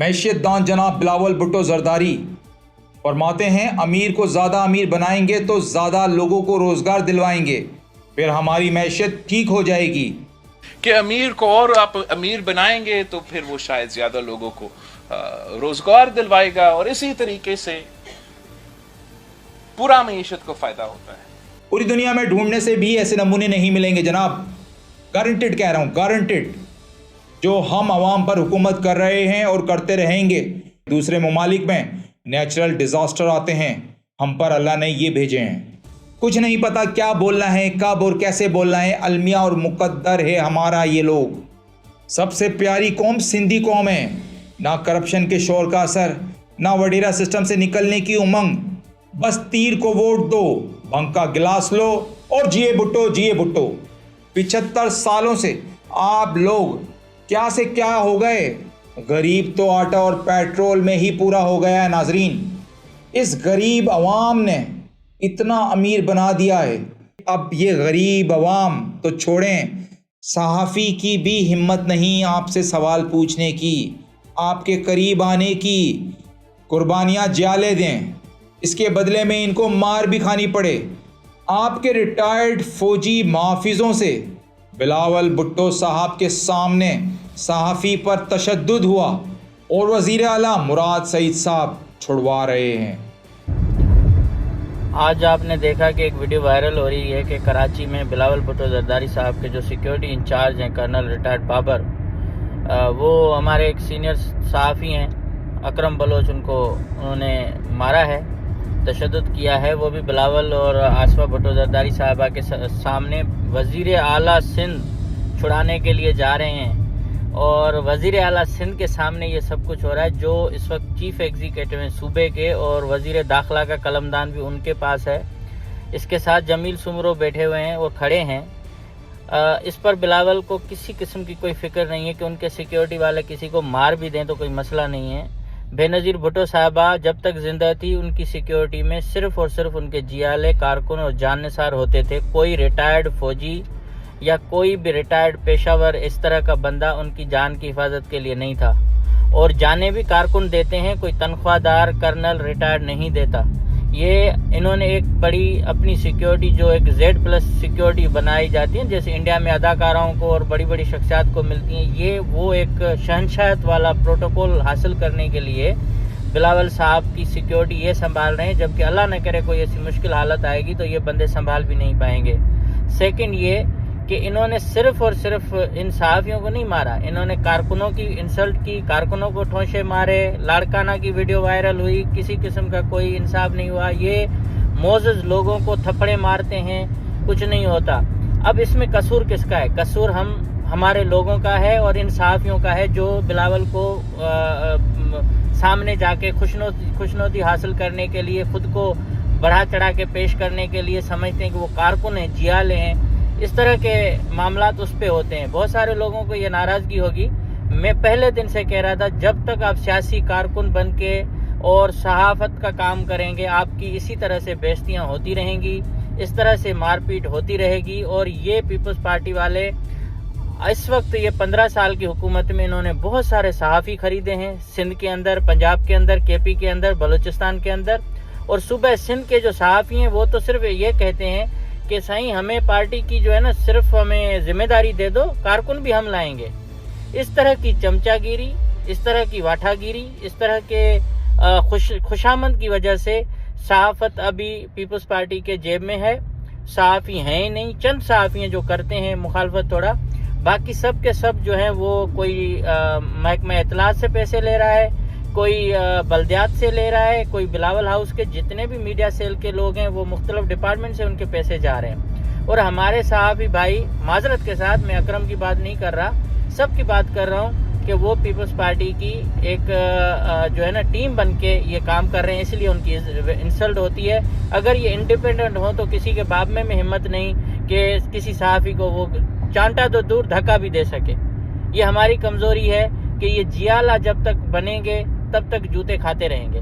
معیشت دان جناب بلاول بھٹو زرداری فرماتے ہیں امیر کو زیادہ امیر بنائیں گے تو زیادہ لوگوں کو روزگار دلوائیں گے، پھر ہماری معیشت ٹھیک ہو جائے گی۔ کہ امیر کو اور آپ امیر بنائیں گے تو پھر وہ شاید زیادہ لوگوں کو روزگار دلوائے گا، اور اسی طریقے سے پورا معیشت کو فائدہ ہوتا ہے۔ پوری دنیا میں ڈھونڈنے سے بھی ایسے نمونے نہیں ملیں گے جناب، گارنٹیڈ کہہ رہا ہوں، گارنٹیڈ، جو ہم عوام پر حکومت کر رہے ہیں اور کرتے رہیں گے۔ دوسرے ممالک میں نیچرل ڈیزاسٹر آتے ہیں، ہم پر اللہ نے یہ بھیجے ہیں، کچھ نہیں پتا کیا بولنا ہے، کب اور کیسے بولنا ہے، المیہ اور مقدر ہے ہمارا یہ لوگ۔ سب سے پیاری قوم سندھی قوم ہے، نہ کرپشن کے شور کا اثر، نہ وڈیرا سسٹم سے نکلنے کی امنگ، بس تیر کو ووٹ دو، بھنگ کا گلاس لو اور جیے بھٹو جیے بھٹو۔ 75 سالوں سے آپ لوگ کیا سے کیا ہو گئے، غریب تو آٹا اور پیٹرول میں ہی پورا ہو گیا ہے۔ ناظرین، اس غریب عوام نے اتنا امیر بنا دیا ہے، اب یہ غریب عوام تو چھوڑیں، صحافی کی بھی ہمت نہیں آپ سے سوال پوچھنے کی، آپ کے قریب آنے کی۔ قربانیاں جیالے دیں، اس کے بدلے میں ان کو مار بھی کھانی پڑے۔ آپ کے ریٹائرڈ فوجی محافظوں سے بلاول بھٹو صاحب کے سامنے صحافی پر تشدد ہوا اور وزیر اعلیٰ مراد سعید صاحب چھڑوا رہے ہیں۔ آج آپ نے دیکھا کہ ایک ویڈیو وائرل ہو رہی ہے کہ کراچی میں بلاول بھٹو زرداری صاحب کے جو سیکیورٹی انچارج ہیں کرنل ریٹائرڈ بابر، وہ ہمارے ایک سینئر صحافی ہیں اکرم بلوچ، انہوں نے مارا ہے، تشدد کیا ہے، وہ بھی بلاول اور آصفہ بھٹو زرداری صاحبہ کے سامنے وزیر اعلیٰ سندھ چھڑانے کے لیے جا رہے ہیں، اور وزیر اعلیٰ سندھ کے سامنے یہ سب کچھ ہو رہا ہے، جو اس وقت چیف ایگزیکٹو ہیں صوبے کے، اور وزیر داخلہ کا قلمدان بھی ان کے پاس ہے۔ اس کے ساتھ جمیل سمرو بیٹھے ہوئے ہیں اور کھڑے ہیں۔ اس پر بلاول کو کسی قسم کی کوئی فکر نہیں ہے کہ ان کے سیکیورٹی والے کسی کو مار بھی دیں تو کوئی مسئلہ نہیں ہے۔ بے نظیر بھٹو صاحبہ جب تک زندہ تھی ان کی سیکیورٹی میں صرف اور صرف ان کے جیالے، کارکن اور جان نثار ہوتے تھے، کوئی ریٹائرڈ فوجی یا کوئی بھی ریٹائرڈ پیشہ ور اس طرح کا بندہ ان کی جان کی حفاظت کے لیے نہیں تھا، اور جانیں بھی کارکن دیتے ہیں، کوئی تنخواہ دار کرنل ریٹائرڈ نہیں دیتا۔ یہ انہوں نے ایک بڑی اپنی سیکیورٹی، جو ایک Z+ سیکیورٹی بنائی جاتی ہے جیسے انڈیا میں اداکاروں کو اور بڑی بڑی شخصیات کو ملتی ہیں، یہ وہ ایک شہنشاہت والا پروٹوکول حاصل کرنے کے لیے بلاول صاحب کی سیکیورٹی یہ سنبھال رہے ہیں، جبکہ اللہ نہ کرے کوئی ایسی مشکل حالت آئے گی تو یہ بندے سنبھال بھی نہیں پائیں گے۔ سیکنڈ یہ کہ انہوں نے صرف اور صرف ان صحافیوں کو نہیں مارا، انہوں نے کارکنوں کی انسلٹ کی، کارکنوں کو ٹھونشے مارے، لاڑکانہ کی ویڈیو وائرل ہوئی، کسی قسم کا کوئی انصاف نہیں ہوا۔ یہ معزز لوگوں کو تھپڑے مارتے ہیں، کچھ نہیں ہوتا۔ اب اس میں قصور کس کا ہے؟ قصور ہمارے لوگوں کا ہے اور ان صحافیوں کا ہے جو بلاول کو سامنے جا کے خوشنودی حاصل کرنے کے لیے، خود کو بڑھا چڑھا کے پیش کرنے کے لیے سمجھتے ہیں کہ وہ کارکن ہیں، جیالے ہیں۔ اس طرح کے معاملات اس پہ ہوتے ہیں۔ بہت سارے لوگوں کو یہ ناراضگی ہوگی، میں پہلے دن سے کہہ رہا تھا جب تک آپ سیاسی کارکن بن کے اور صحافت کا کام کریں گے، آپ کی اسی طرح سے بے عزتیاں ہوتی رہیں گی، اس طرح سے مار پیٹ ہوتی رہے گی۔ اور یہ پیپلز پارٹی والے اس وقت یہ 15 سال کی حکومت میں انہوں نے بہت سارے صحافی خریدے ہیں، سندھ کے اندر، پنجاب کے اندر، KP کے اندر، بلوچستان کے اندر، اور صوبہ سندھ کے جو صحافی ہیں وہ تو صرف یہ کہتے ہیں کہ صحیح ہمیں پارٹی کی جو ہے نا صرف ہمیں ذمہ داری دے دو، کارکن بھی ہم لائیں گے۔ اس طرح کی چمچا گیری، اس طرح کی واٹھا گیری، اس طرح کے خوشامد کی وجہ سے صحافت ابھی پیپلز پارٹی کے جیب میں ہے، صحافی ہیں ہی نہیں، چند صحافی ہیں جو کرتے ہیں مخالفت تھوڑا، باقی سب کے سب جو ہیں وہ کوئی محکمہ اطلاعات سے پیسے لے رہا ہے، کوئی بلدیات سے لے رہا ہے، کوئی بلاول ہاؤس کے جتنے بھی میڈیا سیل کے لوگ ہیں وہ مختلف ڈپارٹمنٹ سے ان کے پیسے جا رہے ہیں۔ اور ہمارے صحافی بھائی، معذرت کے ساتھ میں اکرم کی بات نہیں کر رہا، سب کی بات کر رہا ہوں کہ وہ پیپلز پارٹی کی ایک جو ہے نا ٹیم بن کے یہ کام کر رہے ہیں، اس لیے ان کی انسلٹ ہوتی ہے۔ اگر یہ انڈیپینڈنٹ ہو تو کسی کے باب میں ہمت نہیں کہ کسی صحافی کو وہ چانٹا تو دور دھکا بھی دے سکے۔ یہ ہماری کمزوری ہے کہ یہ جیالہ جب تک بنیں گے تب تک جوتے کھاتے رہیں گے۔